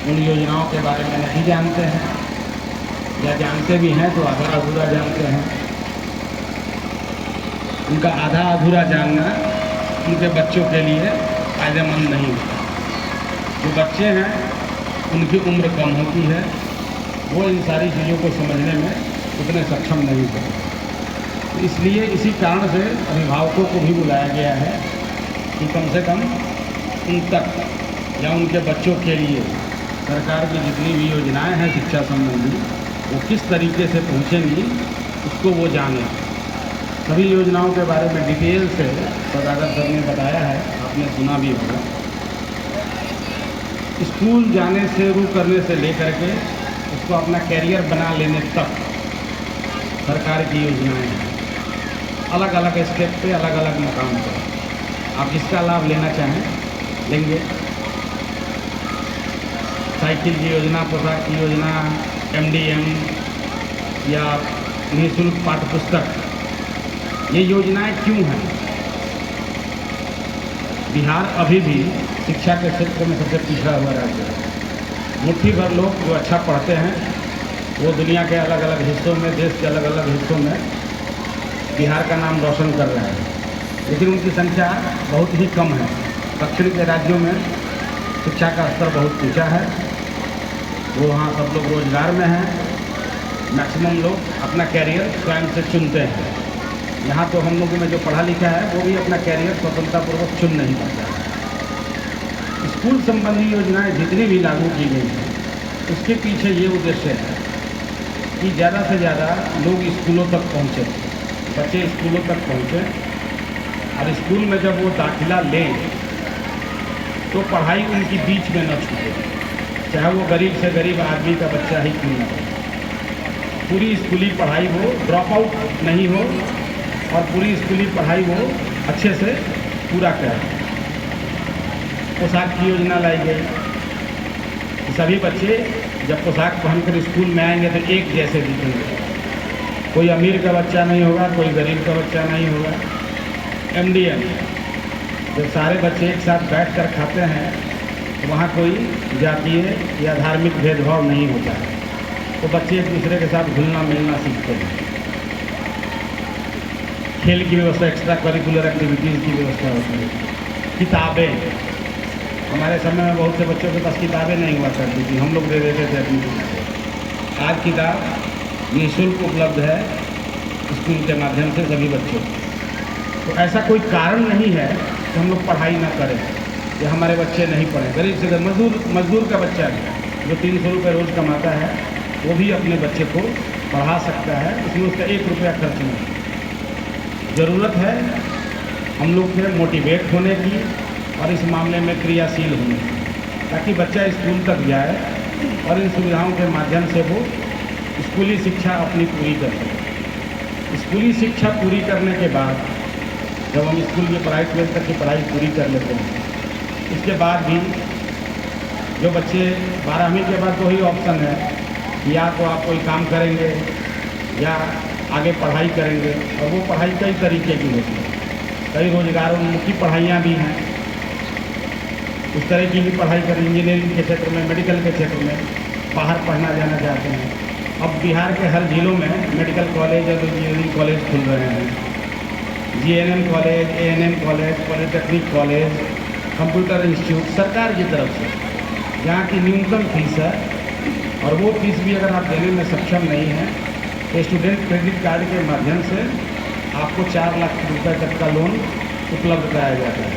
उन योजनाओं के बारे में नहीं जानते हैं, या जानते भी हैं तो आधा अधूरा जानते हैं। उनका आधा अधूरा जानना उनके बच्चों के लिए फ़ायदेमंद नहीं होता। जो बच्चे हैं उनकी उम्र कम होती है, वो इन सारी चीज़ों को समझने में उतने सक्षम नहीं होते। तो इसलिए इसी कारण से अभिभावकों को भी बुलाया गया है कि कम से कम उन तक या उनके बच्चों के लिए सरकार की जितनी भी योजनाएं हैं शिक्षा संबंधी, वो किस तरीके से पहुंचेंगी उसको वो जाने। सभी योजनाओं के बारे में डिटेल से सौदागर सर ने बताया है, आपने सुना भी होगा। स्कूल जाने से शुरू करने से लेकर के उसको अपना कैरियर बना लेने तक सरकार की योजनाएं हैं, अलग अलग स्टेप पे, अलग अलग मकाम पर। आप जिसका लाभ लेना चाहें लेंगे। साइकिल की योजना, पोशाक की योजना, MDM या निःशुल्क पाठ्य पुस्तक, ये योजनाएं क्यों हैं? बिहार अभी भी शिक्षा के क्षेत्र में सबसे पिछड़ा हुआ राज्य है। मुट्ठी भर लोग जो अच्छा पढ़ते हैं वो दुनिया के अलग अलग हिस्सों में, देश के अलग अलग हिस्सों में बिहार का नाम रोशन कर रहे हैं, लेकिन उनकी संख्या बहुत ही कम है। दक्षिण के राज्यों में शिक्षा का स्तर बहुत ऊंचा है, वो वहाँ सब लोग रोजगार में हैं, मैक्सिमम लोग अपना कैरियर स्वयं से चुनते हैं। यहाँ तो हम लोगों में जो पढ़ा लिखा है वो भी अपना कैरियर स्वतंत्रतापूर्वक चुन नहीं पाता है। स्कूल संबंधी योजनाएं जितनी भी लागू की गई हैं उसके पीछे ये उद्देश्य है कि ज़्यादा से ज़्यादा लोग स्कूलों तक पहुँचे, बच्चे स्कूलों तक पहुँचे, और स्कूल में जब वो दाखिला लें तो पढ़ाई उनकी बीच में न छूटे, चाहे वो गरीब से गरीब आदमी का बच्चा ही क्यों न हो। पूरी स्कूली पढ़ाई वो ड्रॉप आउट नहीं हो और पूरी स्कूली पढ़ाई वो अच्छे से पूरा करें। पोशाक की योजना लाई गई, सभी बच्चे जब पोशाक पहनकर स्कूल में आएंगे तो एक जैसे दिखेंगे, कोई अमीर का बच्चा नहीं होगा, कोई गरीब का बच्चा नहीं होगा। MDM, जब सारे बच्चे एक साथ बैठकर खाते हैं तो वहाँ कोई जातीय या धार्मिक भेदभाव नहीं होता है, तो बच्चे एक दूसरे के साथ घुलना मिलना सीखते हैं। खेल की व्यवस्था, एक्स्ट्रा करिकुलर एक्टिविटीज़ की व्यवस्था होती है। किताबें, हमारे समय में बहुत से बच्चों के पास किताबें नहीं हुआ करती थी, हम लोग दे देते थे अपनी किताबें। आज किताब निःशुल्क उपलब्ध है स्कूल के माध्यम से सभी बच्चों को। तो ऐसा कोई कारण नहीं है कि हम लोग पढ़ाई ना करें या हमारे बच्चे नहीं पढ़ें। गरीब से मजदूर का बच्चा भी जो 300 रुपये रोज़ कमाता है वो भी अपने बच्चे को पढ़ा सकता है, उसमें उसका 1 रुपया खर्च नहीं। ज़रूरत है हम लोग के मोटिवेट होने की और इस मामले में क्रियाशील होने की, ताकि बच्चा स्कूल तक जाए और इन सुविधाओं के माध्यम से वो स्कूली शिक्षा अपनी पूरी कर सके। स्कूली शिक्षा पूरी करने के बाद जब हम स्कूल की पढ़ाई 12th तक की पढ़ाई पूरी कर लेते हैं, इसके बाद भी जो बच्चे 12वीं के बाद तो ही ऑप्शन है, या तो आप कोई काम करेंगे या आगे पढ़ाई करेंगे, और वो पढ़ाई कई तरीके की होती है। कई रोजगारोन्मुखी पढ़ाइयाँ भी हैं, उस तरह की भी पढ़ाई करें। इंजीनियरिंग के क्षेत्र में, मेडिकल के क्षेत्र में बाहर पढ़ना जाना चाहते हैं। अब बिहार के हर जिलों में मेडिकल कॉलेज और इंजीनियरिंग कॉलेज खुल रहे हैं। GNM college, ANM college, polytechnic college, computer institute सरकार की तरफ से, जहाँ की न्यूनतम फीस है, और वो फीस भी अगर आप देने में सक्षम नहीं हैं तो स्टूडेंट क्रेडिट कार्ड के माध्यम से आपको 4 लाख रुपए तक का लोन उपलब्ध कराया जाता है।